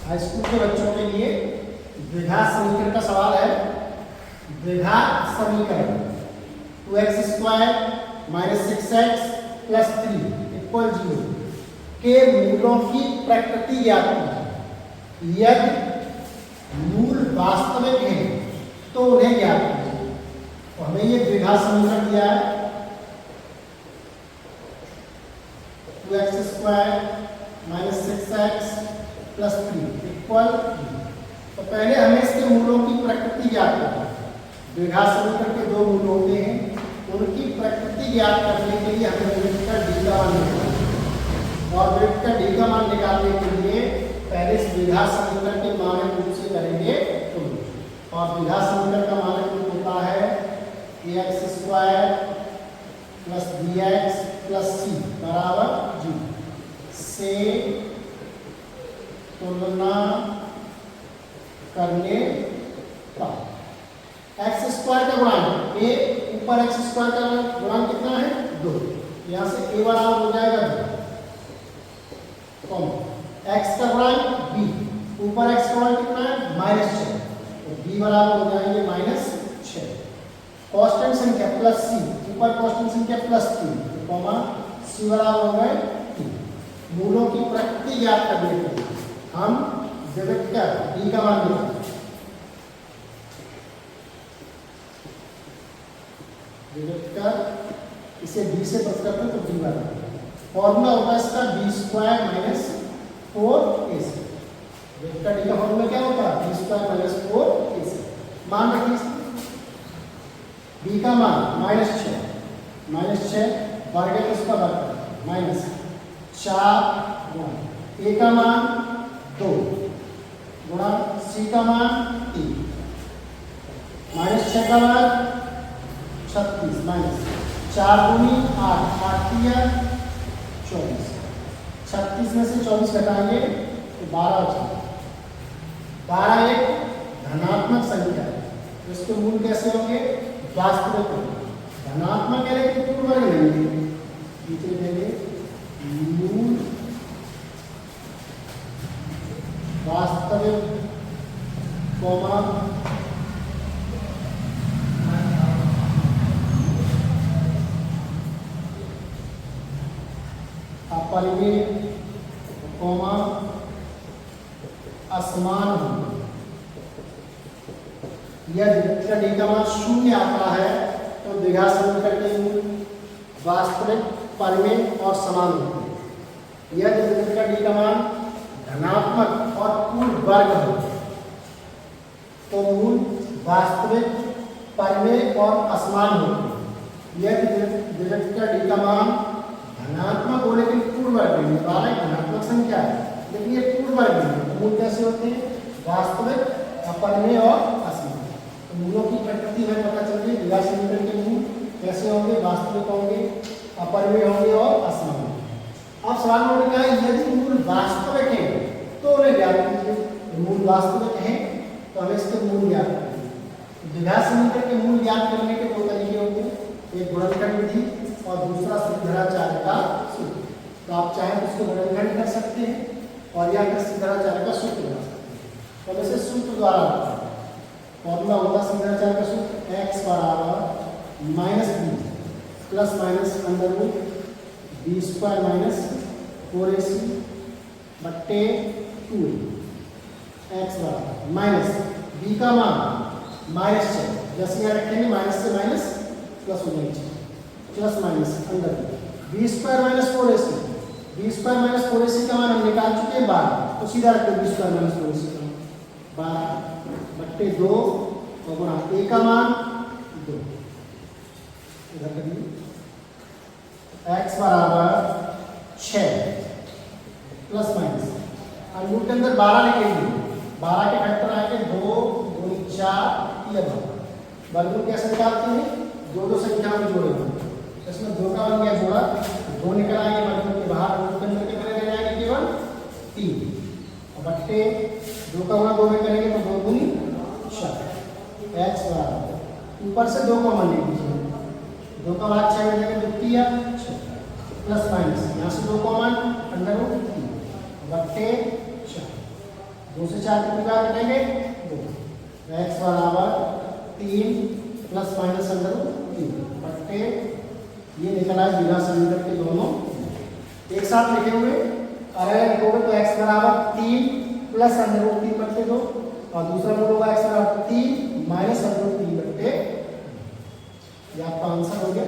High school के बच्चों के लिए द्विघात समीकरण का सवाल है। द्विघात समीकरण 2x² - 6x + 3 = 0 के मूलों की प्रकृति ज्ञात कीजिए। यदि मूल वास्तविक है तो उन्हें ज्ञात कीजिए। तो हमें ये द्विघात समीकरण दिया है 2x² - 6x + 3 = 3। तो पहले हमें इसके मूलों की प्रकृति ज्ञात करनी है। द्विघात समीकरण के दो मूल होते हैं, उनकी प्रकृति ज्ञात करने के लिए हमें वेक्टर डी का मान निकालना है। और वेक्टर डी का मान निकालने के लिए पहले इस द्विघात समीकरण के मानक रूप से करेंगे तुलना। और द्विघात समीकरण का मानक रूप होता है ax² + bx + c = 0 से तुलना करने पर x² का गुणांक a ऊपर x² का गुणांक कितना है 2, यहां से a बराबर हो जाएगा 2, x का गुणांक b ऊपर x का गुणांक कितना है -6, तो b बराबर हो जाएंगे -6। कांस्टेंट संख्या प्लस c ऊपर कांस्टेंट संख्या +3 कॉमा c बराबर हो गए 3। मूलों की प्रकृति ज्ञात करने के लिए हम वेक्टर d का मान निकालेंगे। वेक्टर इसे b से पृथक करते हैं तो b बराबर फॉर्मूला होता है इसका b² - 4ac। वेक्टर d का फॉर्मूला क्या होता है b² - 4ac। मान रखिए b का मान -6 वर्ग है उसका वर्ग -4 गुणा a का मान 2 गुणा c का मान 3 -6 का वर्ग 36 -4 दूनी 8 8 3 24। 36 में से 24 घटाएंगे तो 12 बचेगा। 12 एक धनात्मक संख्या है तो इसके मूल कैसे होंगे वास्तविक धनात्मक है लेकिन पूर्ण वर्ग नहीं है। नीचे देंगे मूल वास्तविक कॉमा अपरिमेय कॉमा असमान हो। यदि वेक्टर डी का मान 0 आता है तो द्विघात समीकरण के मूल वास्तविक परिमेय और समान होते हैं। यदि वेक्टर डी का मान धनात्मक और पूर्ण वर्ग हो तो मूल वास्तविक परिमेय और असमान होते हैं। यदि वेक्टर डी का मान धनात्मक हो लेकिन पूर्ण वर्ग नहीं, 12 एक धनात्मक संख्या है लेकिन ये पूर्ण वर्ग नहीं, तो मूल कैसे होते हैं वास्तविक, अपरिमेय और असमान। तो मूलों की प्रकृति हमें पता चल गई। द्विघात समीकरण के मूल कैसे होंगे वास्तविक होंगे, अपरिमेय होंगे और असमान होंगे। अब सवाल में क्या है यदि मूल वास्तविक है तो उन्हें ज्ञात कीजिए। मूल वास्तविक है तो हमें इसके मूल ज्ञात करेंगे। द्विघात समीकरण के मूल ज्ञात करने के दो तरीके होते हैं, एक गुणनखंड विधि और दूसरा श्रीधराचार्य का सूत्र। तो आप चाहें तो उसको गुणनखंड कर सकते हैं और या फिर श्रीधराचार्य का सूत्र बना सकते हैं। तो वैसे सूत्र द्वारा फॉर्मूला होता है श्रीधराचार्य का सूत्र x बराबर -b plus minus under root b² - 4ac बट्टे 2 x बराबर माइनस b का मान -6, जैसे यहाँ रखेंगे माइनस से माइनस प्लस हो जाएगी plus minus under b² - 4ac। b² - 4ac का मान हम निकाल चुके हैं 12, तो सीधा रखते हैं b² - 4ac का 12 बट्टे 2 और गुणा a का मान 2 इधर करिए x बराबर 6 प्लस माइनस रूट के अंदर 12 लिखेंगे, 12 के फैक्टर आएंगे 2 2 4 ये वर्गमूल कैसे निकालते हैं दो संख्याओं में जोड़ेंगे। इसमें 2 का बन गया जोड़ा, 2 निकल आएंगे वर्गमूल के बाहर, रूट के अंदर कितने रह जाएंगे केवल 3 और बट्टे 2 का गुणा 2 में करेंगे तो 2 दूनी 4 x बराबर ऊपर से 2 कॉमन ले लीजिए, 2 का भाग 6 में जाएगा 2 या 6 प्लस माइनस यहाँ से 2 कॉमन अंडर रूट 3 बट्टे 4 2 से 4 कितनी बार कटेंगे 2। x बराबर 3 प्लस माइनस अंडर रूट 3 बट्टे ये निकला है द्विघात समीकरण के दोनों एक साथ लिखे हुए। और अगर लिखोगे तो x बराबर 3 प्लस अंडर रूट 3 बट्टे 2 और दूसरा मूल होगा x बराबर 3 माइनस अंडर रूट 3 बट्टे। ये आपका आंसर हो गया।